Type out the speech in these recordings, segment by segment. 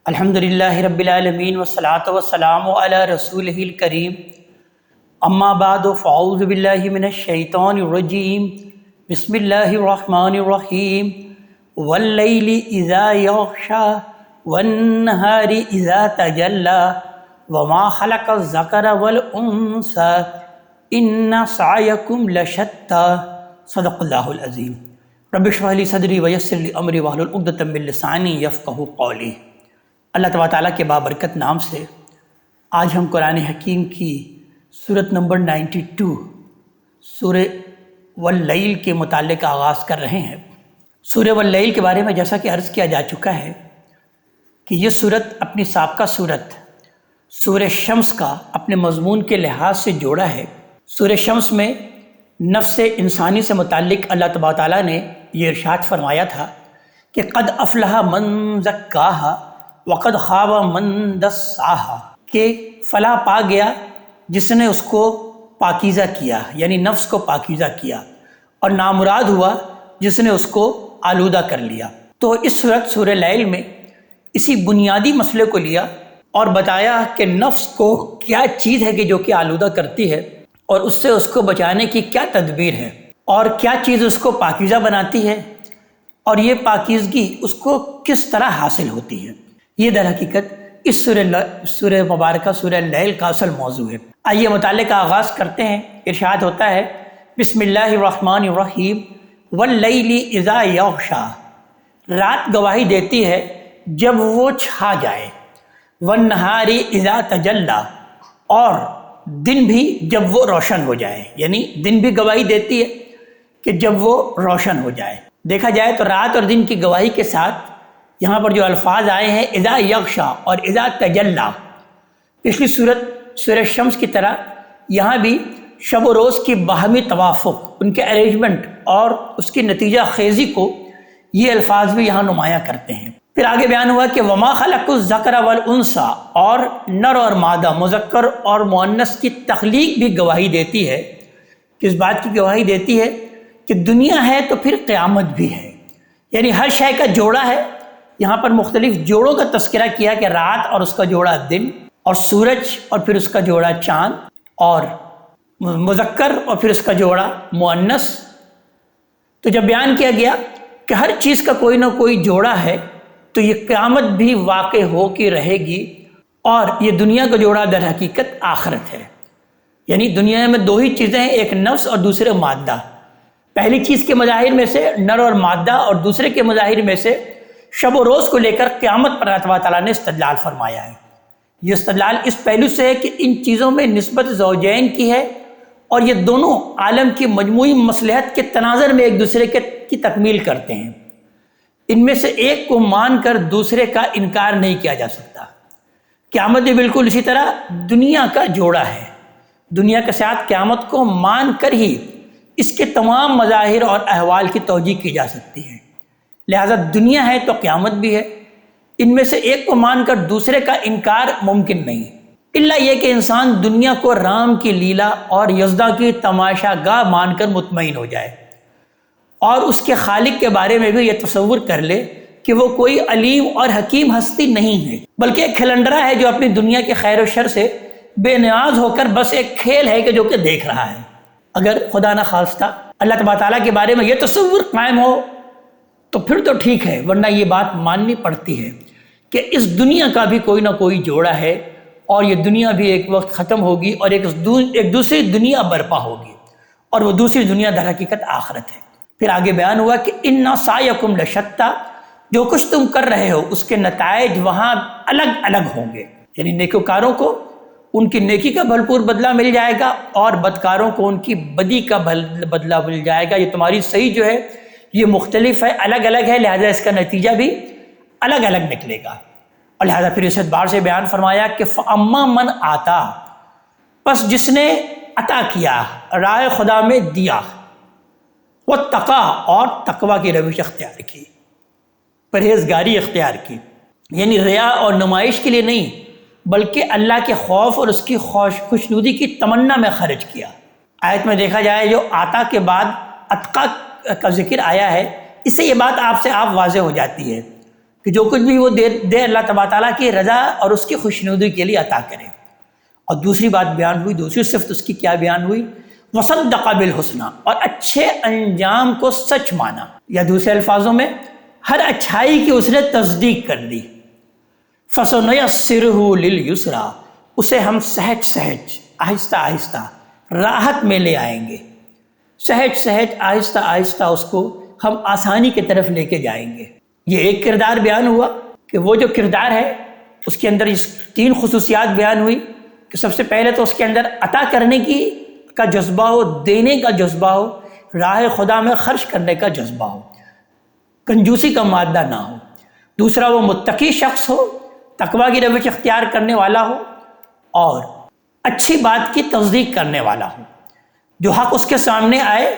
الحمدللہ رب العالمین والصلاة والسلام علی رسولہ الکریم اما بعد فاعوذ باللہ من الشیطان الرجیم بسم اللہ الرحمن الرحیم واللیل اذا یغشی والنہار اذا تجلی وما خلق الذکر والانثی ان سعیکم لشتی صدق اللہ العظیم۔ رب اشرح لی صدری ویسر لی امری واحلل عقدۃ من لسانی یفقہوا قولی۔ اللہ تبارک تعالیٰ کے بابرکت نام سے آج ہم قرآن حکیم کی سورت نمبر 92 سورہ واللیل کے متعلق آغاز کر رہے ہیں۔ سورہ واللیل کے بارے میں جیسا کہ عرض کیا جا چکا ہے کہ یہ سورت اپنی سابقہ سورت سورہ شمس کا اپنے مضمون کے لحاظ سے جوڑا ہے۔ سورہ شمس میں نفس انسانی سے متعلق اللہ تبارک تعالیٰ نے یہ ارشاد فرمایا تھا کہ قد افلح من زکاہا وقد خاب من دساہا، کہ فلاح پا گیا جس نے اس کو پاکیزہ کیا، یعنی نفس کو پاکیزہ کیا، اور نامراد ہوا جس نے اس کو آلودہ کر لیا۔ تو اس صورت سورہ لیل میں اسی بنیادی مسئلے کو لیا اور بتایا کہ نفس کو کیا چیز ہے کہ جو کہ آلودہ کرتی ہے، اور اس سے اس کو بچانے کی کیا تدبیر ہے، اور کیا چیز اس کو پاکیزہ بناتی ہے، اور یہ پاکیزگی اس کو کس طرح حاصل ہوتی ہے۔ یہ در حقیقت اس سورہ مبارکہ سورہ لیل کا اصل موضوع ہے۔ آئیے مطالعے کا آغاز کرتے ہیں۔ ارشاد ہوتا ہے بسم اللہ الرحمن الرحیم واللیل اذا یغشی، رات گواہی دیتی ہے جب وہ چھا جائے، والنہار اذا تجلی، اور دن بھی جب وہ روشن ہو جائے، یعنی دن بھی گواہی دیتی ہے کہ جب وہ روشن ہو جائے۔ دیکھا جائے تو رات اور دن کی گواہی کے ساتھ یہاں پر جو الفاظ آئے ہیں اذا یغشی اور اذا تجلی، پچھلی سورت سورہ شمس کی طرح یہاں بھی شب و روز کی باہمی توافق، ان کے ارینجمنٹ اور اس کی نتیجہ خیزی کو یہ الفاظ بھی یہاں نمایاں کرتے ہیں۔ پھر آگے بیان ہوا کہ وما خلق الذکر والانثی، اور نر اور مادہ، مذکر اور مؤنث کی تخلیق بھی گواہی دیتی ہے۔ کس بات کی گواہی دیتی ہے؟ کہ دنیا ہے تو پھر قیامت بھی ہے، یعنی ہر شے کا جوڑا ہے۔ یہاں پر مختلف جوڑوں کا تذکرہ کیا کہ رات اور اس کا جوڑا دن، اور سورج اور پھر اس کا جوڑا چاند، اور مذکر اور پھر اس کا جوڑا مؤنث۔ تو جب بیان کیا گیا کہ ہر چیز کا کوئی نہ کوئی جوڑا ہے، تو یہ قیامت بھی واقع ہو کے رہے گی، اور یہ دنیا کا جوڑا در حقیقت آخرت ہے۔ یعنی دنیا میں دو ہی چیزیں ہیں، ایک نفس اور دوسرے مادہ۔ پہلی چیز کے مظاہر میں سے نر اور مادہ، اور دوسرے کے مظاہر میں سے شب و روز کو لے کر قیامت پر اللہ تعالیٰ نے استدلال فرمایا ہے۔ یہ استدلال اس پہلو سے ہے کہ ان چیزوں میں نسبت زوجین کی ہے، اور یہ دونوں عالم کی مجموعی مصلحت کے تناظر میں ایک دوسرے کی تکمیل کرتے ہیں۔ ان میں سے ایک کو مان کر دوسرے کا انکار نہیں کیا جا سکتا۔ قیامت بھی بالکل اسی طرح دنیا کا جوڑا ہے۔ دنیا کے ساتھ قیامت کو مان کر ہی اس کے تمام مظاہر اور احوال کی توجیہ کی جا سکتی ہے۔ لہذا دنیا ہے تو قیامت بھی ہے، ان میں سے ایک کو مان کر دوسرے کا انکار ممکن نہیں، الا یہ کہ انسان دنیا کو رام کی لیلا اور یزداں کی تماشا گاہ مان کر مطمئن ہو جائے، اور اس کے خالق کے بارے میں بھی یہ تصور کر لے کہ وہ کوئی علیم اور حکیم ہستی نہیں ہے، بلکہ ایک کھلنڈرا ہے جو اپنی دنیا کے خیر و شر سے بے نیاز ہو کر بس ایک کھیل ہے کہ جو کہ دیکھ رہا ہے۔ اگر خدا نخواستہ اللہ تبارک تعالیٰ کے بارے میں یہ تصور قائم ہو تو پھر تو ٹھیک ہے، ورنہ یہ بات ماننی پڑتی ہے کہ اس دنیا کا بھی کوئی نہ کوئی جوڑا ہے، اور یہ دنیا بھی ایک وقت ختم ہوگی، اور ایک دوسری دنیا برپا ہوگی، اور وہ دوسری دنیا در حقیقت آخرت ہے۔ پھر آگے بیان ہوا کہ ان سعیکم لشتی، جو کچھ تم کر رہے ہو اس کے نتائج وہاں الگ الگ ہوں گے، یعنی نیکوکاروں کو ان کی نیکی کا بھرپور بدلہ مل جائے گا، اور بدکاروں کو ان کی بدی کا بدلہ مل جائے گا۔ یہ تمہاری صحیح جو ہے یہ مختلف ہے، الگ الگ ہے، لہذا اس کا نتیجہ بھی الگ الگ نکلے گا۔ اور لہذا پھر اس اعتبار سے بیان فرمایا کہ فَأَمَّا مَنْ آتا، پس جس نے عطا کیا، رائے خدا میں دیا، وَاتَّقَى، اور تقوی کی روش اختیار کی، پرہیزگاری اختیار کی، یعنی ریا اور نمائش کے لیے نہیں بلکہ اللہ کے خوف اور اس کی خوشنودی کی تمنا میں خرچ کیا۔ آیت میں دیکھا جائے جو آتا کے بعد اتقا کا ذکر آیا ہے، اس سے یہ بات آپ واضح ہو جاتی ہے کہ جو کچھ بھی وہ دے اللہ تبارک تعالیٰ کی رضا اور اس کی خوشنودی کے لیے عطا کرے۔ اور دوسری بات بیان ہوئی، دوسری صفت اس کی کیا بیان ہوئی؟ وصدق بالحسنی، اور اچھے انجام کو سچ مانا، یا دوسرے الفاظوں میں ہر اچھائی کی اس نے تصدیق کر دی۔ فَسَنُيَسِّرُهُ لِلْيُسْرَىٰ، اسے ہم سہج سہج آہستہ آہستہ راحت میں لے آئیں گے، سہج سہج آہستہ آہستہ اس کو ہم آسانی کی طرف لے کے جائیں گے۔ یہ ایک کردار بیان ہوا کہ وہ جو کردار ہے اس کے اندر اس 3 خصوصیات بیان ہوئی کہ سب سے پہلے تو اس کے اندر عطا کرنے کا جذبہ ہو، دینے کا جذبہ ہو، راہ خدا میں خرچ کرنے کا جذبہ ہو، کنجوسی کا مادہ نہ ہو۔ دوسرا، وہ متقی شخص ہو، تقویٰ کی روش اختیار کرنے والا ہو، اور اچھی بات کی تصدیق کرنے والا ہو۔ جو حق اس کے سامنے آئے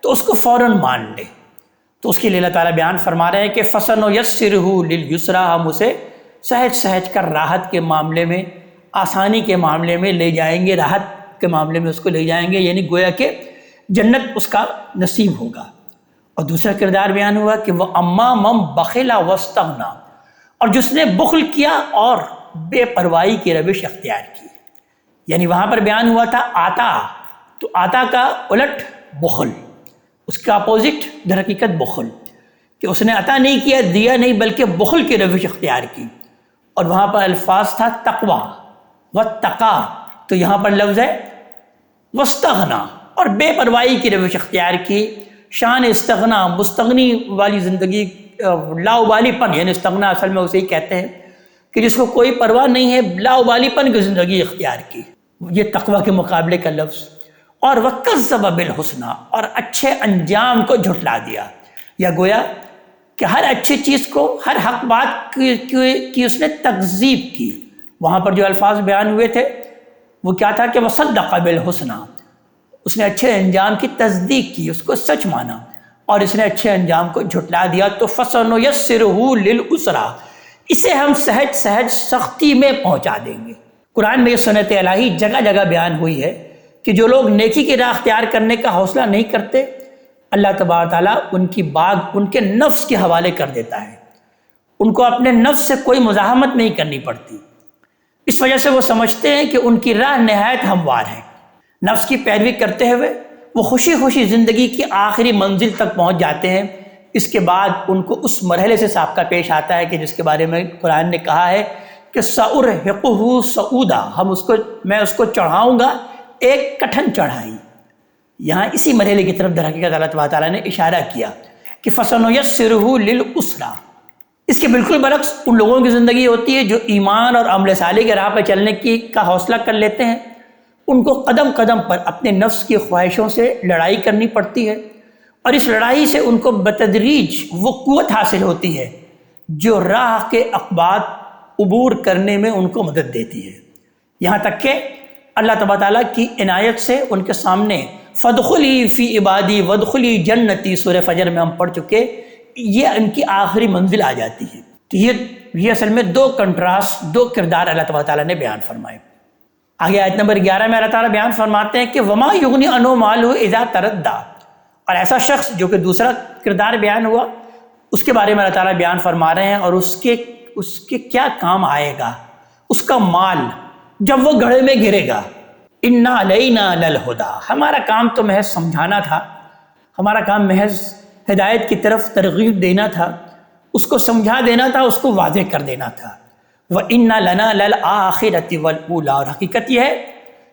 تو اس کو فوراً مان لے۔ تو اس کے لیے اللہ تعالیٰ بیان فرما رہے ہیں کہ فَسَنُيَسِّرُهُ لِلْيُسْرَىٰ، ہم اسے سہج سہج کر راحت کے معاملے میں، آسانی کے معاملے میں لے جائیں گے، راحت کے معاملے میں اس کو لے جائیں گے، یعنی گویا کہ جنت اس کا نصیب ہوگا۔ اور دوسرا کردار بیان ہوا کہ وہ اما مم بخلا واستغنا، اور جس نے بخل کیا اور بے پرواہی کی روش اختیار کی۔ یعنی وہاں پر بیان ہوا تھا آتا، تو آتا کا الٹ بخل، اس کا اپوزٹ در حقیقت بخل، کہ اس نے عطا نہیں کیا، دیا نہیں، بلکہ بخل کی روش اختیار کی۔ اور وہاں پر الفاظ تھا تقویٰ واتقا، تو یہاں پر لفظ ہے واستغنا، اور بے پرواہی کی روش اختیار کی۔ شان استغنا، مستغنی والی زندگی، لاؤبالی پن، یعنی استغنا اصل میں اسے ہی کہتے ہیں کہ جس کو کوئی پرواہ نہیں ہے، لاؤبالی پن کی زندگی اختیار کی، یہ تقویٰ کے مقابلے کا لفظ۔ اور وَكَذَّبَ بِالْحُسْنَىٰ، اور اچھے انجام کو جھٹلا دیا، یا گویا کہ ہر اچھی چیز کو، ہر حق بات کی اس نے تکذیب کی۔ وہاں پر جو الفاظ بیان ہوئے تھے وہ کیا تھا کہ وَصَدَّقَ بِالْحُسْنَىٰ، اس نے اچھے انجام کی تصدیق کی، اس کو سچ مانا، اور اس نے اچھے انجام کو جھٹلا دیا۔ تو فَسَنُيَسِّرُهُ لِلْعُسْرَىٰ، اسے ہم سہج سہج سختی میں پہنچا دیں گے۔ قرآن میں یہ سنت الہی جگہ جگہ بیان ہوئی ہے کہ جو لوگ نیکی کی راہ اختیار کرنے کا حوصلہ نہیں کرتے، اللہ تبارک تعالیٰ ان کی باغ ان کے نفس کے حوالے کر دیتا ہے، ان کو اپنے نفس سے کوئی مزاحمت نہیں کرنی پڑتی۔ اس وجہ سے وہ سمجھتے ہیں کہ ان کی راہ نہایت ہموار ہے، نفس کی پیروی کرتے ہوئے وہ خوشی خوشی زندگی کی آخری منزل تک پہنچ جاتے ہیں۔ اس کے بعد ان کو اس مرحلے سے سابقہ پیش آتا ہے کہ جس کے بارے میں قرآن نے کہا ہے کہ سأرہقہ صعودا، میں اس کو چڑھاؤں گا ایک کٹھن چڑھائی۔ یہاں اسی مرحلے کی طرف در حقیقت اللہ تعالیٰ نے اشارہ کیا کہ فَسَنُيَسِّرُهُ لِلْعُسْرَىٰ۔ اس کے بالکل برعکس ان لوگوں کی زندگی ہوتی ہے جو ایمان اور عمل صالح کے راہ پہ چلنے کا حوصلہ کر لیتے ہیں، ان کو قدم قدم پر اپنے نفس کی خواہشوں سے لڑائی کرنی پڑتی ہے، اور اس لڑائی سے ان کو بتدریج وہ قوت حاصل ہوتی ہے جو راہ کے عقبات عبور کرنے میں ان کو مدد دیتی ہے، یہاں تک کہ اللہ تبارک تعالیٰ کی عنایت سے ان کے سامنے فَادْخُلِي فِي عِبَادِي وَادْخُلِي جَنَّتِي، سورہ فجر میں ہم پڑھ چکے، یہ ان کی آخری منزل آ جاتی ہے۔ تو یہ اصل میں 2 کنٹراسٹ، 2 کردار اللہ تبارک تعالیٰ نے بیان فرمائے۔ آگے آیت نمبر 11 میں اللہ تعالیٰ بیان فرماتے ہیں کہ وَمَا يُغْنِي عَنْهُ مَالُهُ إِذَا تَرَدَّىٰ، اور ایسا شخص جو کہ دوسرا کردار بیان ہوا، اس کے بارے میں اللہ تعالیٰ بیان فرما رہے ہیں، اور اس کے کیا کام آئے گا، اس کا مال جب وہ گڑھے میں گرے گا۔ اِنَّا عَلَيْنَا لَلْهُدَىٰ، ہمارا کام تو محض سمجھانا تھا، ہمارا کام محض ہدایت کی طرف ترغیب دینا تھا، اس کو سمجھا دینا تھا، اس کو واضح کر دینا تھا۔ وَإِنَّ لَنَا لَلْآخِرَةِ وَالْأُولَىٰ، اور حقیقت یہ ہے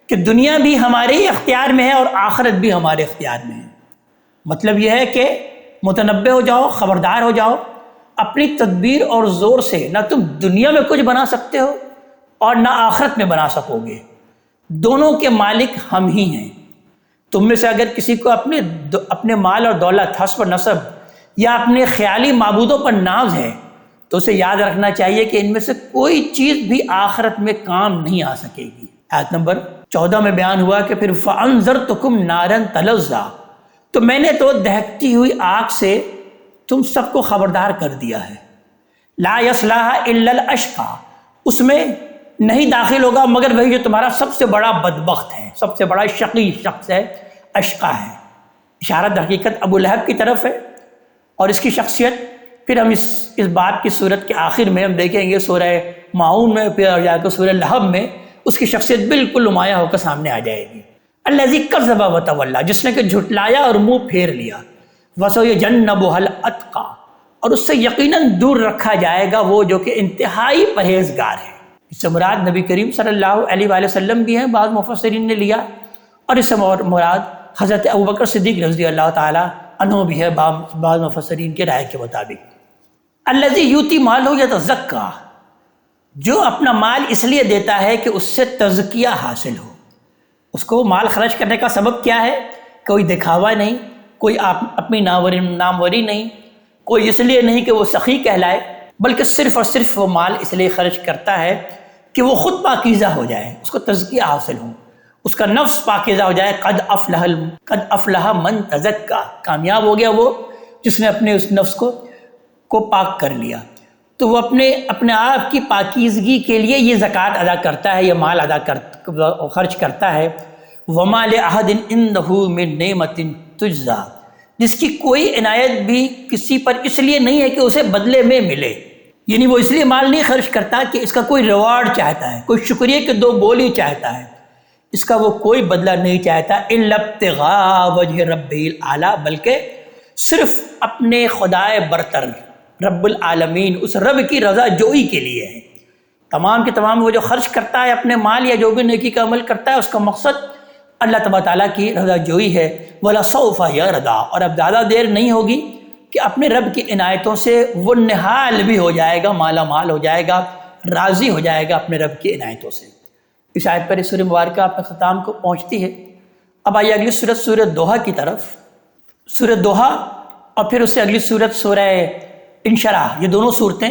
کہ دنیا بھی ہمارے ہی اختیار میں ہے اور آخرت بھی ہمارے اختیار میں ہے۔ مطلب یہ ہے کہ متنبہ ہو جاؤ، خبردار ہو جاؤ، اپنی تدبیر اور زور سے نہ تم دنیا میں کچھ بنا سکتے ہو اور نہ آخرت میں بنا سکو گے، دونوں کے مالک ہم ہی ہیں۔ تم میں سے اگر کسی کو اپنے مال اور دولت، حسب و نسب یا اپنے خیالی معبودوں پر ناز ہے تو اسے یاد رکھنا چاہیے کہ ان میں سے کوئی چیز بھی آخرت میں کام نہیں آ سکے گی۔ آیت نمبر 14 میں بیان ہوا کہ پھر فَأَنذَرْتُكُمْ نَارًا تَلَظَّىٰ، تو میں نے تو دہکتی ہوئی آگ سے تم سب کو خبردار کر دیا ہے۔ لَا يَصْلَاهَا إِلَّا الْأَشْقَىٰ، اس میں نہیں داخل ہوگا مگر وہی جو تمہارا سب سے بڑا بدبخت ہے، سب سے بڑا شقی شخص ہے، اشقا ہے۔ اشارہ در حقیقت ابو لہب کی طرف ہے، اور اس کی شخصیت پھر ہم اس باب کی صورت کے آخر میں ہم دیکھیں گے سورہ معون میں، پھر جا کے سورہ لہب میں اس کی شخصیت بالکل نمایاں ہو کر سامنے آ جائے گی۔ الذی کذب وتولی، جس نے کہ جھٹلایا اور منہ پھیر لیا، وسیجنبھا الاتقی، اور اس سے یقیناً دور رکھا جائے گا وہ جو کہ انتہائی پرہیزگار ہے۔ اس سے مراد نبی کریم صلی اللہ علیہ وآلہ وسلم بھی ہیں، بعض مفسرین نے لیا، اور اس سے مراد حضرت ابوبکر صدیق رضی اللہ تعالیٰ عنہ بھی ہے بعض مفسرین کے رائے کے مطابق۔ الذی یؤتی مالہ یتزکی، جو اپنا مال اس لیے دیتا ہے کہ اس سے تزکیہ حاصل ہو۔ اس کو مال خرچ کرنے کا سبب کیا ہے؟ کوئی دکھاوا نہیں، کوئی اپنی ناموری نہیں، کوئی اس لیے نہیں کہ وہ سخی کہلائے، بلکہ صرف اور صرف وہ مال اس لیے خرچ کرتا ہے کہ وہ خود پاکیزہ ہو جائے، اس کو تزکیہ حاصل ہو، اس کا نفس پاکیزہ ہو جائے۔ قد افلح من تزکی، کامیاب ہو گیا وہ جس نے اپنے اس نفس کو پاک کر لیا۔ تو وہ اپنے آپ کی پاکیزگی کے لیے یہ زکوٰۃ ادا کرتا ہے، یہ مال خرچ کرتا ہے۔ وما لأحد عنده من نعمت تجزی، جس کی کوئی عنایت بھی کسی پر اس لیے نہیں ہے کہ اسے بدلے میں ملے، یعنی وہ اس لیے مال نہیں خرچ کرتا کہ اس کا کوئی ریوارڈ چاہتا ہے، کوئی شکریہ کے دو بولی چاہتا ہے، اس کا وہ کوئی بدلہ نہیں چاہتا۔ الا ابتغاء وجہ ربہ الاعلی، بلکہ صرف اپنے خدائے برتر رب العالمین، اس رب کی رضا جوئی کے لیے ہے۔ تمام کے تمام وہ جو خرچ کرتا ہے اپنے مال یا جو بھی نیکی کا عمل کرتا ہے، اس کا مقصد اللہ تبارک تعالیٰ کی رضا جوئی ہے۔ وَلَسَوْفَ يَرْضَىٰ، اور اب زیادہ دیر نہیں ہوگی کہ اپنے رب کی عنایتوں سے وہ نہال بھی ہو جائے گا، مالا مال ہو جائے گا، راضی ہو جائے گا اپنے رب کی عنایتوں سے۔ اس آیت پر اس سورہ مبارکہ اپنے ختام کو پہنچتی ہے۔ اب آئیے اگلی سورت سورہ دوحہ کی طرف۔ سورہ دوحہ اور پھر اس سے اگلی سورت سورہ انشراح، یہ دونوں صورتیں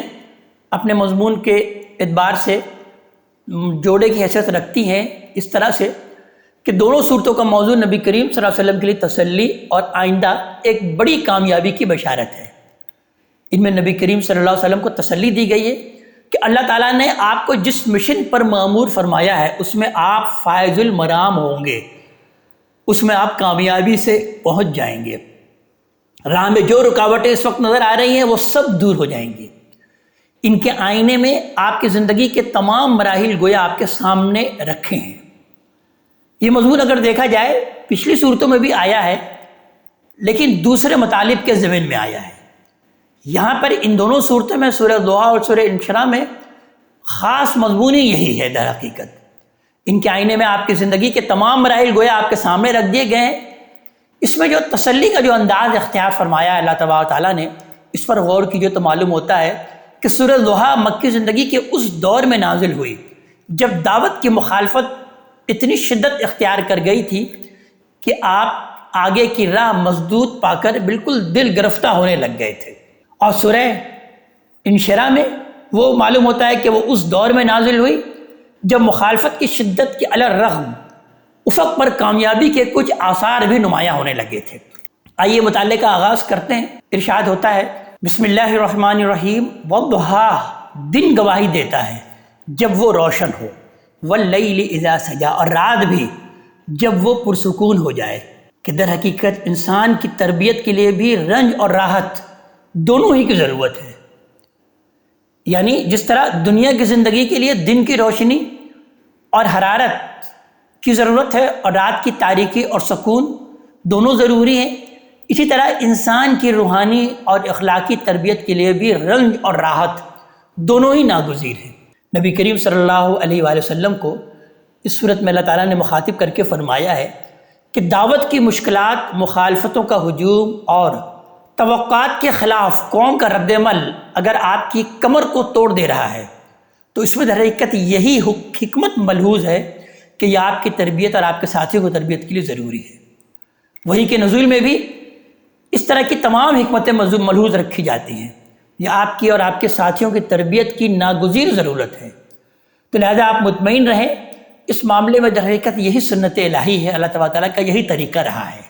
اپنے مضمون کے اعتبار سے جوڑے کی حیثیت رکھتی ہیں، اس طرح سے کہ دونوں صورتوں کا موضوع نبی کریم صلی اللہ علیہ وسلم کے لیے تسلی اور آئندہ ایک بڑی کامیابی کی بشارت ہے۔ ان میں نبی کریم صلی اللہ علیہ وسلم کو تسلی دی گئی ہے کہ اللہ تعالیٰ نے آپ کو جس مشن پر مأمور فرمایا ہے اس میں آپ فائز المرام ہوں گے، اس میں آپ کامیابی سے پہنچ جائیں گے۔ راہ میں جو رکاوٹیں اس وقت نظر آ رہی ہیں وہ سب دور ہو جائیں گی۔ ان کے آئینے میں آپ کی زندگی کے تمام مراحل گویا آپ کے سامنے رکھے ہیں۔ یہ مضمون اگر دیکھا جائے پچھلی صورتوں میں بھی آیا ہے، لیکن دوسرے مطالب کے ضمن میں آیا ہے۔ یہاں پر ان دونوں صورتوں میں، سورہ دوحہ اور سورہ انشراح میں، خاص مضمون یہی ہے در حقیقت۔ ان کے آئینے میں آپ کی زندگی کے تمام مراحل گویا آپ کے سامنے رکھ دیے گئے ہیں۔ اس میں جو تسلی کا جو انداز اختیار فرمایا ہے اللہ تبارک تعالیٰ نے، اس پر غور کیجیے تو معلوم ہوتا ہے کہ سورہ دوحہ مکی زندگی کے اس دور میں نازل ہوئی جب دعوت کی مخالفت اتنی شدت اختیار کر گئی تھی کہ آپ آگے کی راہ مسدود پا کر بالکل دل گرفتہ ہونے لگ گئے تھے۔ اور سورہ انشراح میں وہ معلوم ہوتا ہے کہ وہ اس دور میں نازل ہوئی جب مخالفت کی شدت کے علی الرغم افق پر کامیابی کے کچھ آثار بھی نمایاں ہونے لگے تھے۔ آئیے مطالعے کا آغاز کرتے ہیں۔ ارشاد ہوتا ہے بسم اللہ الرحمن الرحیم، والضحیٰ، دن گواہی دیتا ہے جب وہ روشن ہو، واللیل اذا سجا، اور رات بھی جب وہ پرسکون ہو جائے، کہ در حقیقت انسان کی تربیت کے لیے بھی رنج اور راحت دونوں ہی کی ضرورت ہے۔ یعنی جس طرح دنیا کی زندگی کے لیے دن کی روشنی اور حرارت کی ضرورت ہے اور رات کی تاریکی اور سکون دونوں ضروری ہیں، اسی طرح انسان کی روحانی اور اخلاقی تربیت کے لیے بھی رنج اور راحت دونوں ہی ناگزیر ہیں۔ نبی کریم صلی اللہ علیہ وآلہ وسلم کو اس صورت میں اللہ تعالیٰ نے مخاطب کر کے فرمایا ہے کہ دعوت کی مشکلات، مخالفتوں کا ہجوم اور توقعات کے خلاف قوم کا رد عمل اگر آپ کی کمر کو توڑ دے رہا ہے تو اس میں در حقیقت یہی حکمت ملحوظ ہے کہ یہ آپ کی تربیت اور آپ کے ساتھیوں کو تربیت کے لیے ضروری ہے۔ وحی کے نزول میں بھی اس طرح کی تمام حکمتیں ملحوظ رکھی جاتی ہیں، یہ آپ کی اور آپ کے ساتھیوں کی تربیت کی ناگزیر ضرورت ہے۔ تو لہذا آپ مطمئن رہیں، اس معاملے میں در حقیقت یہی سنت الہی ہے، اللہ تبارک تعالیٰ کا یہی طریقہ رہا ہے۔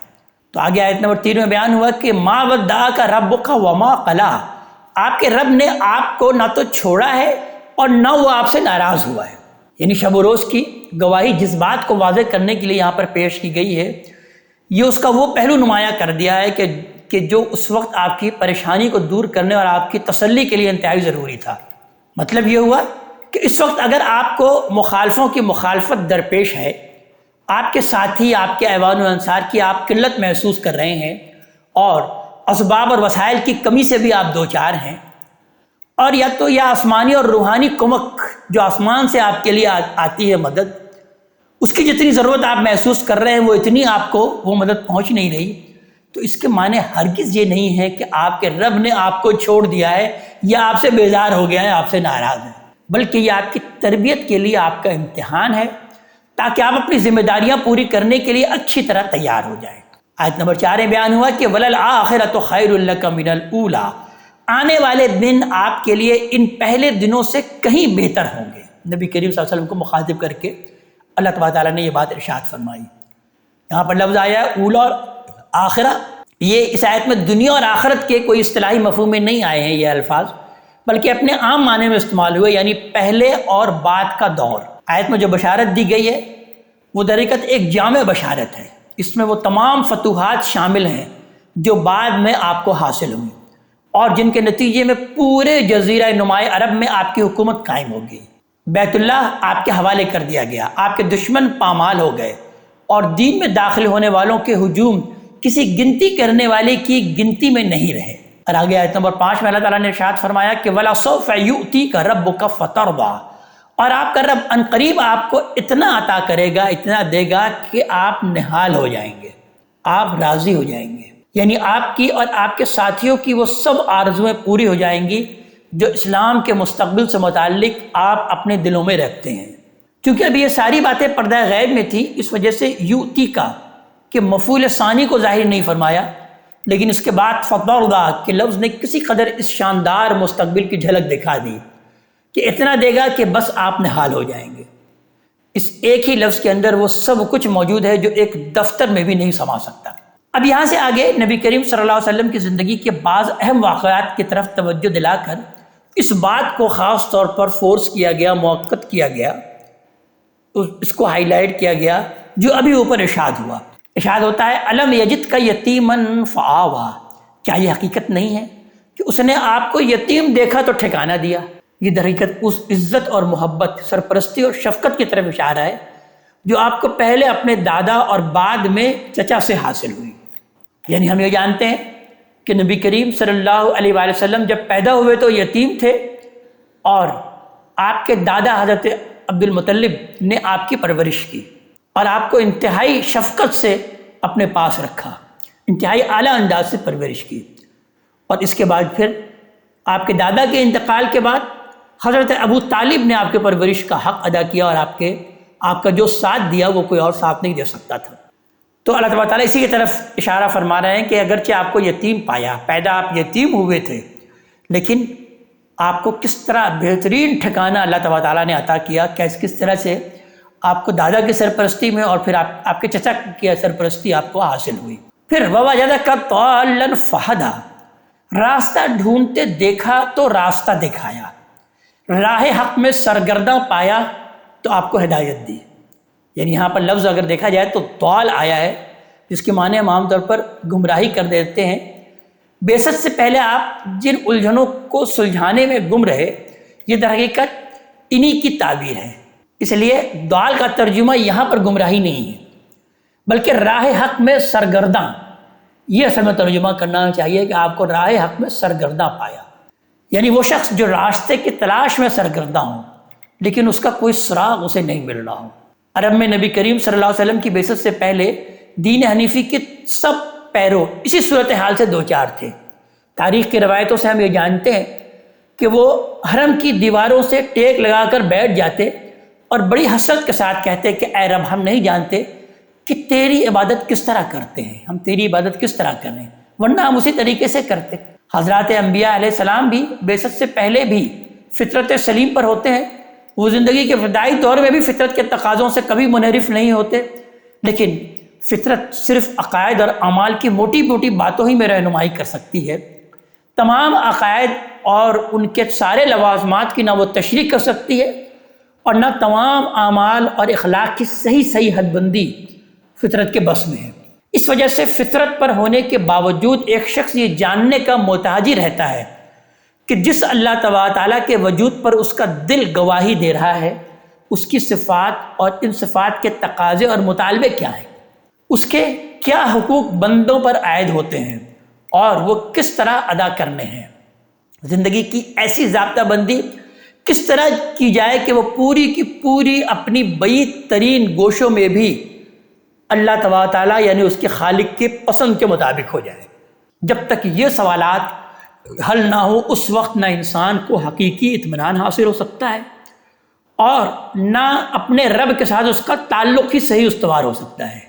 تو آگے آیت نمبر 3 میں بیان ہوا کہ ما ودعک ربک وما قلی، آپ کے رب نے آپ کو نہ تو چھوڑا ہے اور نہ وہ آپ سے ناراض ہوا ہے۔ یعنی شب و روز کی گواہی جس بات کو واضح کرنے کے لیے یہاں پر پیش کی گئی ہے، یہ اس کا وہ پہلو نمایاں کر دیا ہے کہ کہ جو اس وقت آپ کی پریشانی کو دور کرنے اور آپ کی تسلی کے لیے انتہائی ضروری تھا۔ مطلب یہ ہوا کہ اس وقت اگر آپ کو مخالفوں کی مخالفت درپیش ہے، آپ کے ساتھی، آپ کے ایوان و انصار کی آپ قلت محسوس کر رہے ہیں اور اسباب اور وسائل کی کمی سے بھی آپ دوچار ہیں، اور یا تو یا آسمانی اور روحانی کمک جو آسمان سے آپ کے لیے آتی ہے مدد، اس کی جتنی ضرورت آپ محسوس کر رہے ہیں وہ اتنی آپ کو وہ مدد پہنچ نہیں رہی، تو اس کے معنی ہرگز یہ نہیں ہے کہ آپ کے رب نے آپ کو چھوڑ دیا ہے یا آپ سے بیزار ہو گیا ہے، آپ سے ناراض ہے، بلکہ یہ آپ کی تربیت کے لیے آپ کا امتحان ہے تاکہ آپ اپنی ذمہ داریاں پوری کرنے کے لیے اچھی طرح تیار ہو جائیں۔ آیت نمبر 4 میں بیان ہوا کہ وَلَلْآخِرَةُ خَيْرٌ لَكَ مِنَ الْأُولَىٰ، آنے والے دن آپ کے لیے ان پہلے دنوں سے کہیں بہتر ہوں گے۔ نبی کریم صلی اللہ علیہ وسلم کو مخاطب کر کے اللہ تبارک تعالیٰ نے یہ بات ارشاد فرمائی۔ یہاں پر لفظ آیا ہے اولا اور آخرہ، یہ اس آیت میں دنیا اور آخرت کے کوئی اصطلاحی مفہوم میں نہیں آئے ہیں یہ الفاظ، بلکہ اپنے عام معنی میں استعمال ہوئے، یعنی پہلے اور بعد کا دور۔ آیت میں جو بشارت دی گئی ہے وہ در حقیقت ایک جامع بشارت ہے، اس میں وہ تمام فتوحات شامل ہیں جو بعد میں آپ کو حاصل ہوئی اور جن کے نتیجے میں پورے جزیرہ نمائے عرب میں آپ کی حکومت قائم ہوگی، بیت اللہ آپ کے حوالے کر دیا گیا، آپ کے دشمن پامال ہو گئے اور دین میں داخل ہونے والوں کے ہجوم کسی گنتی کرنے والے کی گنتی میں نہیں رہے۔ اور آگے آیت نمبر 5 میں اللہ تعالیٰ نے ارشاد فرمایا کہ وَلَسَوْفَ يُؤْتِيكَ رَبُّكَ فَتَرْضَىٰ، اور آپ کا رب عنقریب آپ کو اتنا عطا کرے گا، اتنا دے گا کہ آپ نہال ہو جائیں گے، آپ راضی ہو جائیں گے، یعنی آپ کی اور آپ کے ساتھیوں کی وہ سب آرزویں پوری ہو جائیں گی جو اسلام کے مستقبل سے متعلق آپ اپنے دلوں میں رکھتے ہیں۔ کیونکہ ابھی یہ ساری باتیں پردہ غیب میں تھی، اس وجہ سے یؤتی کا کہ مفعول ثانی کو ظاہر نہیں فرمایا، لیکن اس کے بعد فَتَرْضَىٰ کے لفظ نے کسی قدر اس شاندار مستقبل کی جھلک دکھا دی کہ اتنا دے گا کہ بس آپ نہال ہو جائیں گے۔ اس ایک ہی لفظ کے اندر وہ سب کچھ موجود ہے جو ایک دفتر میں بھی نہیں سما سکتا۔ اب یہاں سے آگے نبی کریم صلی اللہ علیہ وسلم کی زندگی کے بعض اہم واقعات کی طرف توجہ دلا کر اس بات کو خاص طور پر فورس کیا گیا، موقت کیا گیا، اس کو ہائی لائٹ کیا گیا جو ابھی اوپر ارشاد ہوا۔ ارشاد ہوتا ہے الم یجدک یتیمن فآویٰ، کیا یہ حقیقت نہیں ہے کہ اس نے آپ کو یتیم دیکھا تو ٹھکانہ دیا؟ یہ در حقیقت اس عزت اور محبت، سرپرستی اور شفقت کی طرف اشارہ ہے جو آپ کو پہلے اپنے دادا اور بعد میں چچا سے حاصل ہوئی۔ یعنی ہم یہ جانتے ہیں کہ نبی کریم صلی اللہ علیہ وآلہ وسلم جب پیدا ہوئے تو یتیم تھے اور آپ کے دادا حضرت عبد المطلب نے آپ کی پرورش کی اور آپ کو انتہائی شفقت سے اپنے پاس رکھا، انتہائی اعلیٰ انداز سے پرورش کی، اور اس کے بعد پھر آپ کے دادا کے انتقال کے بعد حضرت ابو طالب نے آپ کے پرورش کا حق ادا کیا اور آپ کا جو ساتھ دیا وہ کوئی اور ساتھ نہیں دے سکتا تھا۔ تو اللہ تبارک تعالیٰ اسی کی طرف اشارہ فرما رہے ہیں کہ اگرچہ آپ کو یتیم پایا، پیدا آپ یتیم ہوئے تھے، لیکن آپ کو کس طرح بہترین ٹھکانہ اللہ تبارک تعالیٰ نے عطا کیا، کس طرح سے آپ کو دادا کی سرپرستی میں اور پھر آپ کے چچا کی سرپرستی آپ کو حاصل ہوئی۔ پھر وَوَجَدَكَ ضَالًّا فَهَدَىٰ، راستہ ڈھونڈتے دیکھا تو راستہ دکھایا، راہ حق میں سرگرداں پایا تو آپ کو ہدایت دی۔ یعنی یہاں پر لفظ اگر دیکھا جائے تو ضال آیا ہے، جس کے معنی ہم عام طور پر گمراہی کر دیتے ہیں۔ بعثت سے پہلے آپ جن الجھنوں کو سلجھانے میں گم رہے، یہ در حقیقت انہی کی تعبیر ہے، اس لیے ضال کا ترجمہ یہاں پر گمراہی نہیں ہے بلکہ راہ حق میں سرگرداں، یہ اصل میں ترجمہ کرنا چاہیے کہ آپ کو راہ حق میں سرگرداں پایا، یعنی وہ شخص جو راستے کی تلاش میں سرگرداں ہو لیکن اس کا کوئی سراغ اسے نہیں مل رہا ہو۔ عرب میں نبی کریم صلی اللہ علیہ وسلم کی بعثت سے پہلے دین حنیفی کے سب پیرو اسی صورتحال سے دوچار تھے۔ تاریخ کی روایتوں سے ہم یہ جانتے ہیں کہ وہ حرم کی دیواروں سے ٹیک لگا کر بیٹھ جاتے اور بڑی حسرت کے ساتھ کہتے کہ اے رب، ہم نہیں جانتے کہ تیری عبادت کس طرح کرتے ہیں، ہم تیری عبادت کس طرح کریں، ورنہ ہم اسی طریقے سے کرتے۔ حضرات انبیاء علیہ السلام بھی بعثت سے پہلے بھی فطرت سلیم پر ہوتے ہیں، وہ زندگی کے ابتدائی دور میں بھی فطرت کے تقاضوں سے کبھی منحرف نہیں ہوتے، لیکن فطرت صرف عقائد اور اعمال کی موٹی موٹی باتوں ہی میں رہنمائی کر سکتی ہے، تمام عقائد اور ان کے سارے لوازمات کی نہ وہ تشریح کر سکتی ہے اور نہ تمام اعمال اور اخلاق کی صحیح حد بندی فطرت کے بس میں ہے۔ اس وجہ سے فطرت پر ہونے کے باوجود ایک شخص یہ جاننے کا محتاج ہی رہتا ہے کہ جس اللہ تبارک تعالیٰ کے وجود پر اس کا دل گواہی دے رہا ہے، اس کی صفات اور ان صفات کے تقاضے اور مطالبے کیا ہیں، اس کے کیا حقوق بندوں پر عائد ہوتے ہیں اور وہ کس طرح ادا کرنے ہیں۔ زندگی کی ایسی ضابطہ بندی کس طرح کی جائے کہ وہ پوری کی پوری اپنی بعید ترین گوشوں میں بھی اللہ تبارک تعالیٰ یعنی اس کے خالق کی پسند کے مطابق ہو جائے۔ جب تک یہ سوالات حل نہ ہو اس وقت نہ انسان کو حقیقی اطمینان حاصل ہو سکتا ہے اور نہ اپنے رب کے ساتھ اس کا تعلق ہی صحیح استوار ہو سکتا ہے۔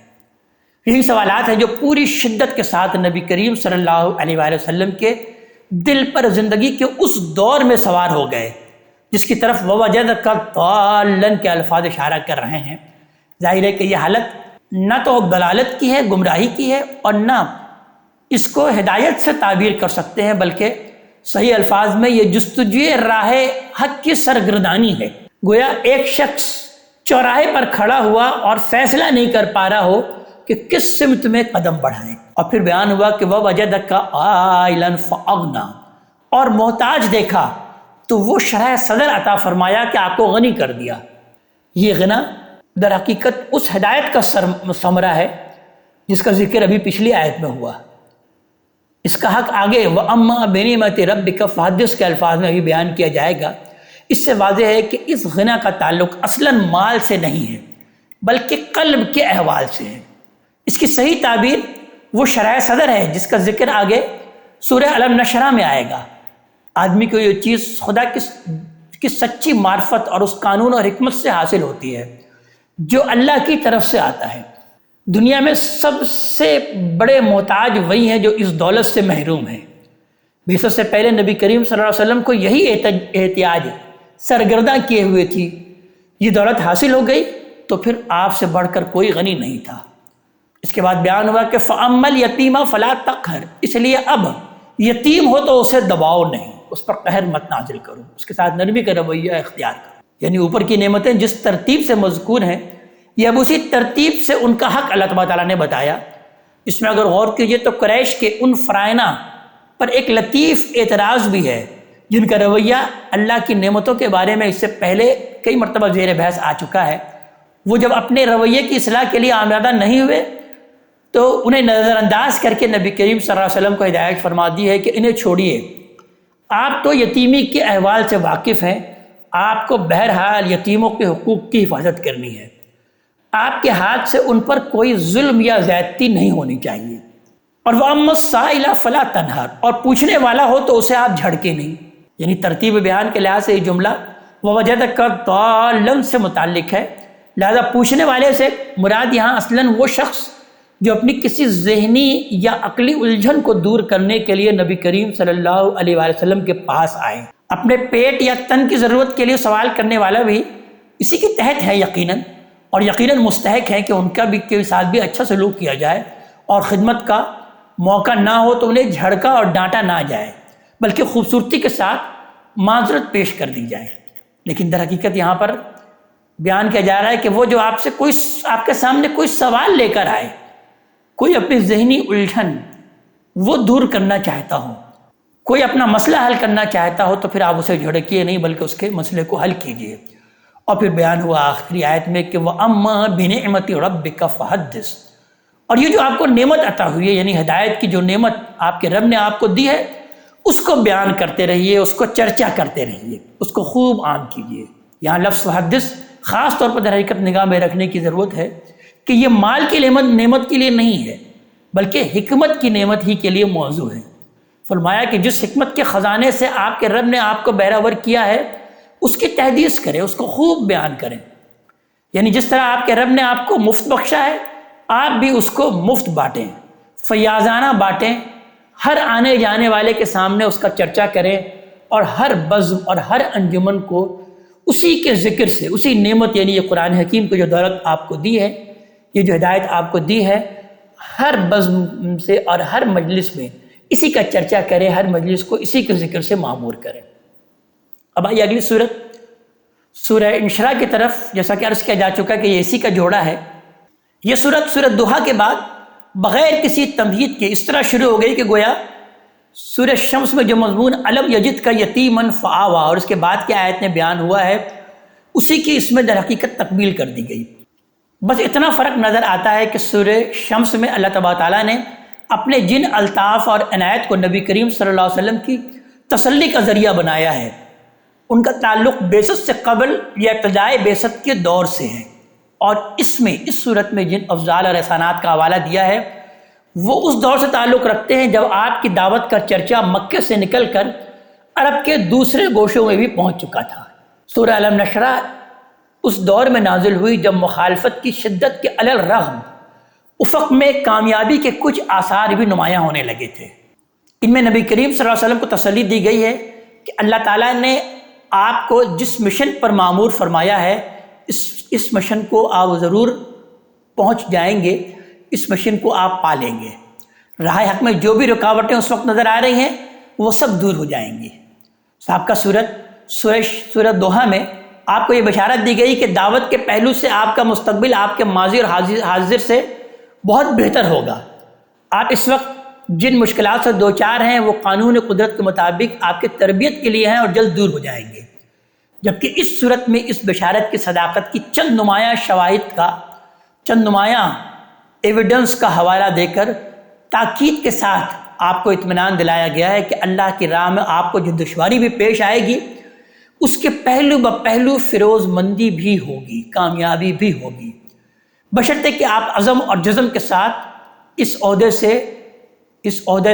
یہی سوالات ہیں جو پوری شدت کے ساتھ نبی کریم صلی اللہ علیہ وآلہ وسلم کے دل پر زندگی کے اس دور میں سوار ہو گئے جس کی طرف وَوَجَدَكَ ضَالًّا کے الفاظ اشارہ کر رہے ہیں۔ ظاہر ہے کہ یہ حالت نہ تو دلالت کی ہے، گمراہی کی ہے، اور نہ اس کو ہدایت سے تعبیر کر سکتے ہیں، بلکہ صحیح الفاظ میں یہ جستجوی راہ حق کی سرگردانی ہے۔ گویا ایک شخص چوراہے پر کھڑا ہوا اور فیصلہ نہیں کر پا رہا ہو کہ کس سمت میں قدم بڑھائیں، اور پھر بیان ہوا کہ وَوَجَدَكَ عَائِلًا فَأَغْنَىٰ، اور محتاج دیکھا تو وہ شرح صدر عطا فرمایا کہ آپ کو غنی کر دیا۔ یہ غنا در حقیقت اس ہدایت کا ثمرہ ہے جس کا ذکر ابھی پچھلی آیت میں ہوا۔ اس کا حق آگے وَأَمَّا بِنِعْمَتِ رَبِّكَ فَحَدِّثْ کے الفاظ میں بھی بیان کیا جائے گا۔ اس سے واضح ہے کہ اس غنا کا تعلق اصلاً مال سے نہیں ہے بلکہ قلب کے احوال سے ہے۔ اس کی صحیح تعبیر وہ شرح صدر ہے جس کا ذکر آگے سورہ الم نشرہ میں آئے گا۔ آدمی کو یہ چیز خدا کی سچی معرفت اور اس قانون اور حکمت سے حاصل ہوتی ہے جو اللہ کی طرف سے آتا ہے۔ دنیا میں سب سے بڑے محتاج وہی ہیں جو اس دولت سے محروم ہیں۔ بعثت سے پہلے نبی کریم صلی اللہ علیہ وسلم کو یہی احتیاج سرگرداں کیے ہوئے تھی۔ یہ دولت حاصل ہو گئی تو پھر آپ سے بڑھ کر کوئی غنی نہیں تھا۔ اس کے بعد بیان ہوا کہ فَأَمَّا الْيَتِيمَ فَلَا تَقْهَرْ، اس لیے اب یتیم ہو تو اسے دباؤ نہیں، اس پر قہر مت نازل کرو، اس کے ساتھ نرمی کا رویہ اختیار کرو۔ یعنی اوپر کی نعمتیں جس ترتیب سے مذکور ہیں یہ اب اسی ترتیب سے ان کا حق اللہ تبارک تعالیٰ نے بتایا۔ اس میں اگر غور کیجئے تو قریش کے ان فرائنہ پر ایک لطیف اعتراض بھی ہے جن کا رویہ اللہ کی نعمتوں کے بارے میں اس سے پہلے کئی مرتبہ زیر بحث آ چکا ہے۔ وہ جب اپنے رویے کی اصلاح کے لیے آمادہ نہیں ہوئے تو انہیں نظر انداز کر کے نبی کریم صلی اللہ علیہ وسلم کو ہدایت فرما دی ہے کہ انہیں چھوڑیے، آپ تو یتیمی کے احوال سے واقف ہیں، آپ کو بہرحال یتیموں کے حقوق کی حفاظت کرنی ہے، آپ کے ہاتھ سے ان پر کوئی ظلم یا زیادتی نہیں ہونی چاہیے۔ اور وَأَمَّا السَّائِلَ فَلَا تَنْهَرْ، اور پوچھنے والا ہو تو اسے آپ جھڑکے نہیں۔ یعنی ترتیب بیان کے لحاظ سے یہ جملہ وَوَجَدَكَ ضَالًّا سے متعلق ہے، لہذا پوچھنے والے سے مراد یہاں اصلاً وہ شخص جو اپنی کسی ذہنی یا عقلی الجھن کو دور کرنے کے لیے نبی کریم صلی اللہ علیہ وآلہ وسلم کے پاس آئے۔ اپنے پیٹ یا تن کی ضرورت کے لیے سوال کرنے والا بھی اسی کے تحت ہے یقیناً، اور یقیناً مستحق ہے کہ ان کا بھی کے ساتھ بھی اچھا سلوک کیا جائے اور خدمت کا موقع نہ ہو تو انہیں جھڑکا اور ڈانٹا نہ جائے بلکہ خوبصورتی کے ساتھ معذرت پیش کر دی جائے۔ لیکن در حقیقت یہاں پر بیان کیا جا رہا ہے کہ وہ جو آپ کے سامنے کوئی سوال لے کر آئے، کوئی اپنی ذہنی الجھن وہ دور کرنا چاہتا ہو، کوئی اپنا مسئلہ حل کرنا چاہتا ہو تو پھر آپ اسے جھڑکیے نہیں بلکہ اس کے مسئلے کو حل کیجیے۔ اور پھر بیان ہوا آخری آیت میں کہ وَأَمَّا بِنِعْمَةِ رَبِّكَ فَحَدِّثْ، اور یہ جو آپ کو نعمت عطا ہوئی ہے یعنی ہدایت کی جو نعمت آپ کے رب نے آپ کو دی ہے اس کو بیان کرتے رہیے، اس کو چرچا کرتے رہیے، اس کو خوب عام کیجیے۔ یہاں لفظ فحدث خاص طور پر در حقیقت نگاہ میں رکھنے کی ضرورت ہے کہ یہ مال کی نعمت کے لیے نہیں ہے بلکہ حکمت کی نعمت ہی کے لیے موضوع ہے۔ فرمایا کہ جس حکمت کے خزانے سے آپ کے رب نے آپ کو بہرہور کیا ہے اس کی تحدیث کریں، اس کو خوب بیان کریں۔ یعنی جس طرح آپ کے رب نے آپ کو مفت بخشا ہے آپ بھی اس کو مفت بانٹیں، فیاضانہ بانٹیں، ہر آنے جانے والے کے سامنے اس کا چرچا کریں اور ہر بزم اور ہر انجمن کو اسی کے ذکر سے، اسی نعمت یعنی یہ قرآن حکیم کو جو دولت آپ کو دی ہے، یہ جو ہدایت آپ کو دی ہے، ہر بزم سے اور ہر مجلس میں اسی کا چرچا کریں، ہر مجلس کو اسی کے ذکر سے معمور کریں۔ اب آئیے اگلی سورہ انشراح کی طرف، جیسا کہ عرض کیا جا چکا کہ یہ اسی کا جوڑا ہے۔ یہ سورت ضحیٰ کے بعد بغیر کسی تمہید کے اس طرح شروع ہو گئی کہ گویا سورہ شمس میں جو مضمون الم یجد کا یتیمن فآوا اور اس کے بعد کی آیت میں بیان ہوا ہے اسی کی اس میں در حقیقت تکمیل کر دی گئی۔ بس اتنا فرق نظر آتا ہے کہ سورہ شمس میں اللہ تبارک تعالیٰ نے اپنے جن الطاف اور عنایت کو نبی کریم صلی اللہ علیہ وسلم کی تسلی کا ذریعہ بنایا ہے ان کا تعلق بعثت سے قبل یا ابتدائے بعثت کے دور سے ہے، اور اس میں اس صورت میں جن افضال اور احسانات کا حوالہ دیا ہے وہ اس دور سے تعلق رکھتے ہیں جب آپ کی دعوت کا چرچا مکے سے نکل کر عرب کے دوسرے گوشوں میں بھی پہنچ چکا تھا۔ سورہ الم نشرح اس دور میں نازل ہوئی جب مخالفت کی شدت کے علی الرغم افق میں کامیابی کے کچھ آثار بھی نمایاں ہونے لگے تھے۔ ان میں نبی کریم صلی اللہ علیہ وسلم کو تسلی دی گئی ہے کہ اللہ تعالیٰ نے آپ کو جس مشن پر مامور فرمایا ہے اس مشن کو آپ ضرور پہنچ جائیں گے، اس مشن کو آپ پا لیں گے۔ راہ حق میں جو بھی رکاوٹیں اس وقت نظر آ رہی ہیں وہ سب دور ہو جائیں گی۔ سابقہ سورہ دوحہ میں آپ کو یہ بشارت دی گئی کہ دعوت کے پہلو سے آپ کا مستقبل آپ کے ماضی اور حاضر سے بہت بہتر ہوگا۔ آپ اس وقت جن مشکلات سے دوچار ہیں وہ قانون قدرت کے مطابق آپ کی تربیت کے لیے ہیں اور جلد دور ہو جائیں گے، جبکہ اس صورت میں اس بشارت کی صداقت کی چند نمایاں شواہد کا، چند نمایاں ایویڈنس کا حوالہ دے کر تاکید کے ساتھ آپ کو اطمینان دلایا گیا ہے کہ اللہ کی راہ میں آپ کو جو دشواری بھی پیش آئے گی اس کے پہلو بپہلو فیروز مندی بھی ہوگی، کامیابی بھی ہوگی، بشرطے کہ آپ عزم اور جزم کے ساتھ اس عہدے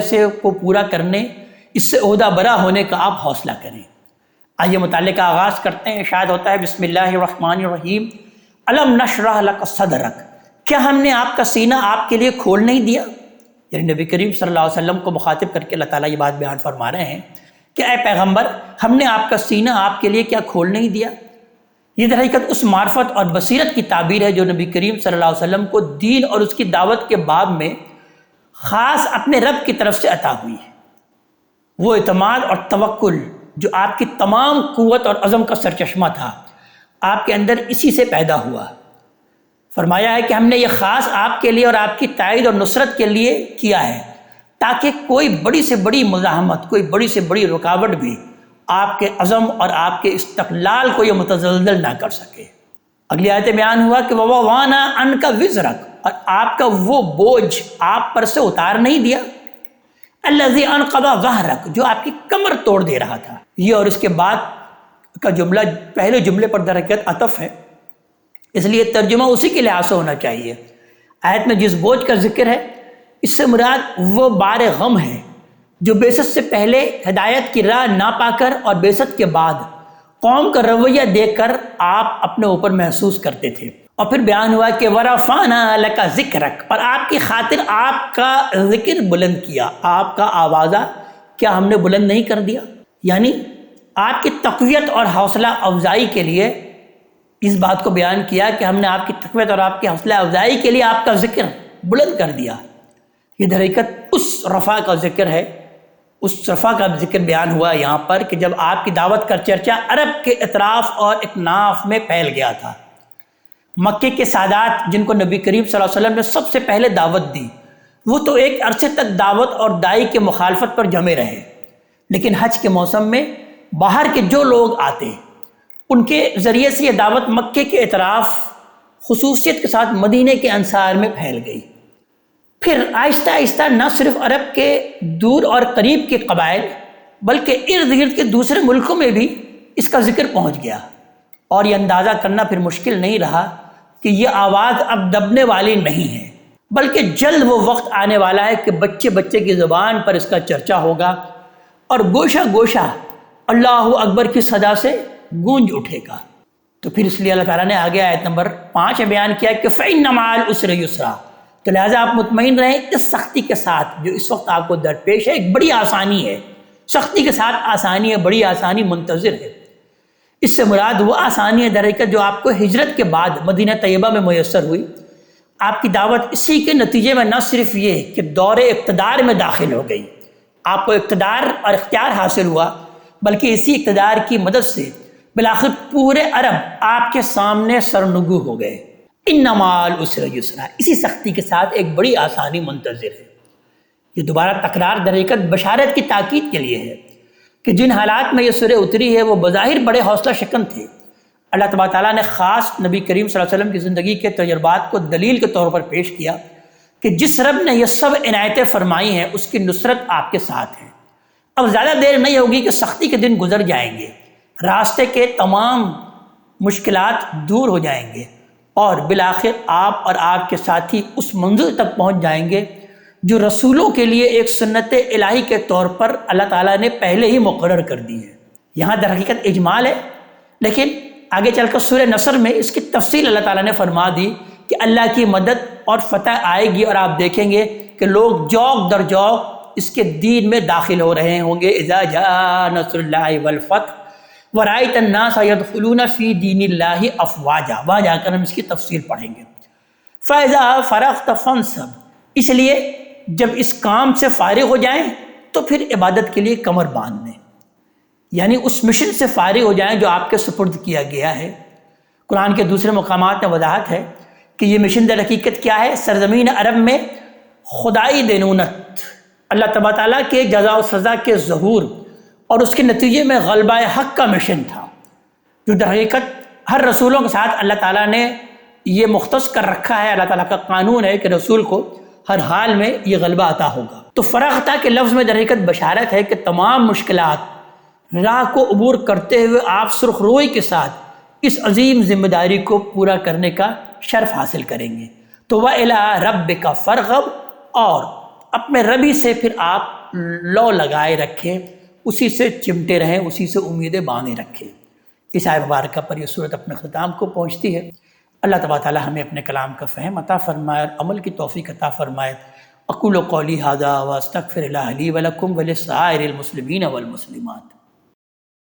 سے کو پورا کرنے، اس سے عہدہ برا ہونے کا آپ حوصلہ کریں۔ آئیے مطالعے کا آغاز کرتے ہیں۔ ارشاد ہوتا ہے بسم اللہ الرحمن الرحیم الم نشرح لک صدرک، کیا ہم نے آپ کا سینہ آپ کے لیے کھول نہیں دیا؟ یعنی نبی کریم صلی اللہ علیہ وسلم کو مخاطب کر کے اللہ تعالیٰ یہ بات بیان فرما رہے ہیں کہ اے پیغمبر ہم نے آپ کا سینہ آپ کے لیے کیا کھول نہیں دیا؟ یہ در حقیقت اس معرفت اور بصیرت کی تعبیر ہے جو نبی کریم صلی اللہ علیہ وسلم کو دین اور اس کی دعوت کے باب میں خاص اپنے رب کی طرف سے عطا ہوئی ہے۔ وہ اعتماد اور توکل جو آپ کی تمام قوت اور عزم کا سرچشمہ تھا آپ کے اندر اسی سے پیدا ہوا۔ فرمایا ہے کہ ہم نے یہ خاص آپ کے لیے اور آپ کی تائید اور نصرت کے لیے کیا ہے تاکہ کوئی بڑی سے بڑی مزاحمت، کوئی بڑی سے بڑی رکاوٹ بھی آپ کے عزم اور آپ کے استقلال کو یہ متزلزل نہ کر سکے۔ اگلی آیت بیان ہوا کہ وَوَضَعْنَا عَنْكَ وِزْرَكَ، اور آپ کا وہ بوجھ آپ پر سے اتار نہیں دیا، الَّذِي أَنْقَضَ ظَهْرَكَ، جو آپ کی کمر توڑ دے رہا تھا۔ یہ اور اس کے بعد کا جملہ پہلے جملے پر در حقیقت عطف ہے، اس لیے ترجمہ اسی کے لحاظ سے ہونا چاہیے۔ آیت میں جس بوجھ کا ذکر ہے اس سے مراد وہ بار غم ہے جو بعثت سے پہلے ہدایت کی راہ نہ پا کر اور بعثت کے بعد قوم کا رویہ دیکھ کر آپ اپنے اوپر محسوس کرتے تھے۔ اور پھر بیان ہوا کہ وَرَفَعْنَا لَكَ ذِكْرَكَ، اور آپ کی خاطر آپ کا ذکر بلند کیا، آپ کا آوازہ کیا ہم نے بلند نہیں کر دیا؟ یعنی آپ کی تقویت اور حوصلہ افزائی کے لیے اس بات کو بیان کیا کہ ہم نے آپ کی تقویت اور آپ کی حوصلہ افزائی کے لیے آپ کا ذکر بلند کر دیا۔ یہ در حقیقت اس رفع کا ذکر ہے، اس رفع کا ذکر بیان ہوا یہاں پر کہ جب آپ کی دعوت کا چرچا عرب کے اطراف اور اکناف میں پھیل گیا تھا۔ مکے کے سادات جن کو نبی کریم صلی اللہ علیہ وسلم نے سب سے پہلے دعوت دی وہ تو ایک عرصے تک دعوت اور داعی کے مخالفت پر جمے رہے، لیکن حج کے موسم میں باہر کے جو لوگ آتے ان کے ذریعے سے یہ دعوت مکے کے اطراف خصوصیت کے ساتھ مدینے کے انصار میں پھیل گئی۔ پھر آہستہ آہستہ نہ صرف عرب کے دور اور قریب کے قبائل بلکہ ارد گرد کے دوسرے ملکوں میں بھی اس کا ذکر پہنچ گیا، اور یہ اندازہ کرنا پھر مشکل نہیں رہا کہ یہ آواز اب دبنے والی نہیں ہے، بلکہ جلد وہ وقت آنے والا ہے کہ بچے بچے کی زبان پر اس کا چرچا ہوگا اور گوشہ گوشہ اللہ اکبر کی صدا سے گونج اٹھے گا۔ تو پھر اس لیے اللہ تعالیٰ نے آگے آیت نمبر 5 بیان کیا کہ فَإِنَّ مَعَ الْعُسْرِ يُسْرًا، تو لہٰذا آپ مطمئن رہیں اس سختی کے ساتھ جو اس وقت آپ کو درپیش ہے ایک بڑی آسانی ہے، سختی کے ساتھ آسانی ہے، بڑی آسانی منتظر ہے۔ اس سے مراد وہ آسانی ہے در حقیقت جو آپ کو ہجرت کے بعد مدینہ طیبہ میں میسر ہوئی۔ آپ کی دعوت اسی کے نتیجے میں نہ صرف یہ کہ دور اقتدار میں داخل ہو گئی، آپ کو اقتدار اور اختیار حاصل ہوا، بلکہ اسی اقتدار کی مدد سے بالآخر پورے عرب آپ کے سامنے سرنگو ہو گئے۔ ان مع العسر یسرا، اسی سختی کے ساتھ ایک بڑی آسانی منتظر ہے۔ یہ دوبارہ تکرار در حقیقت بشارت کی تاکید کے لیے ہے کہ جن حالات میں یہ سورہ اتری ہے وہ بظاہر بڑے حوصلہ شکن تھے، اللہ تبارک تعالیٰ نے خاص نبی کریم صلی اللہ علیہ وسلم کی زندگی کے تجربات کو دلیل کے طور پر پیش کیا کہ جس رب نے یہ سب عنایتیں فرمائی ہیں اس کی نصرت آپ کے ساتھ ہے۔ اب زیادہ دیر نہیں ہوگی کہ سختی کے دن گزر جائیں گے، راستے کے تمام مشکلات دور ہو جائیں گے اور بالآخر آپ اور آپ کے ساتھی اس منزل تک پہنچ جائیں گے جو رسولوں کے لیے ایک سنت الہی کے طور پر اللہ تعالیٰ نے پہلے ہی مقرر کر دی ہے۔ یہاں در حقیقت اجمال ہے، لیکن آگے چل کر سورہ نصر میں اس کی تفصیل اللہ تعالیٰ نے فرما دی کہ اللہ کی مدد اور فتح آئے گی، اور آپ دیکھیں گے کہ لوگ جوق در جوق اس کے دین میں داخل ہو رہے ہوں گے۔ اذا جاء نصر اللہ والفتح ورأیت الناس يدخلون فی دین اللہ افواجا، وہاں جا کر ہم اس کی تفصیل پڑھیں گے۔ فَإِذَا فَرَغْتَ فَانصَبْ، اس لیے جب اس کام سے فارغ ہو جائیں تو پھر عبادت کے لیے کمر باندھ لیں، یعنی اس مشن سے فارغ ہو جائیں جو آپ کے سپرد کیا گیا ہے۔ قرآن کے دوسرے مقامات میں وضاحت ہے کہ یہ مشن در حقیقت کیا ہے؟ سرزمین عرب میں خدائی دینونت، اللہ تبارک تعالیٰ کے جزا و سزا کے ظہور اور اس کے نتیجے میں غلبہ حق کا مشن تھا، جو در حقیقت ہر رسولوں کے ساتھ اللہ تعالیٰ نے یہ مختص کر رکھا ہے۔ اللہ تعالیٰ کا قانون ہے کہ رسول کو ہر حال میں یہ غلبہ عطا ہوگا۔ تو فرغتا کے لفظ میں در حقیقت بشارت ہے کہ تمام مشکلات راہ کو عبور کرتے ہوئے آپ سرخ روئی کے ساتھ اس عظیم ذمہ داری کو پورا کرنے کا شرف حاصل کریں گے۔ تو وَإِلَىٰ رَبِّكَ فَارْغَب، اور اپنے ربی سے پھر آپ لو لگائے رکھیں، اسی سے چمٹے رہیں، اسی سے امیدیں باندھے رکھیں۔ اس آیت مبارکہ پر یہ صورت اپنے ختام کو پہنچتی ہے۔ اللہ تبارک تعالیٰ ہمیں اپنے کلام کا فہم عطا فرمائے اور عمل کی توفیق عطا فرمائے۔ اقول قولی ھذا واستغفر اللہ لی ولکم ولسائر المسلمین والمسلمات۔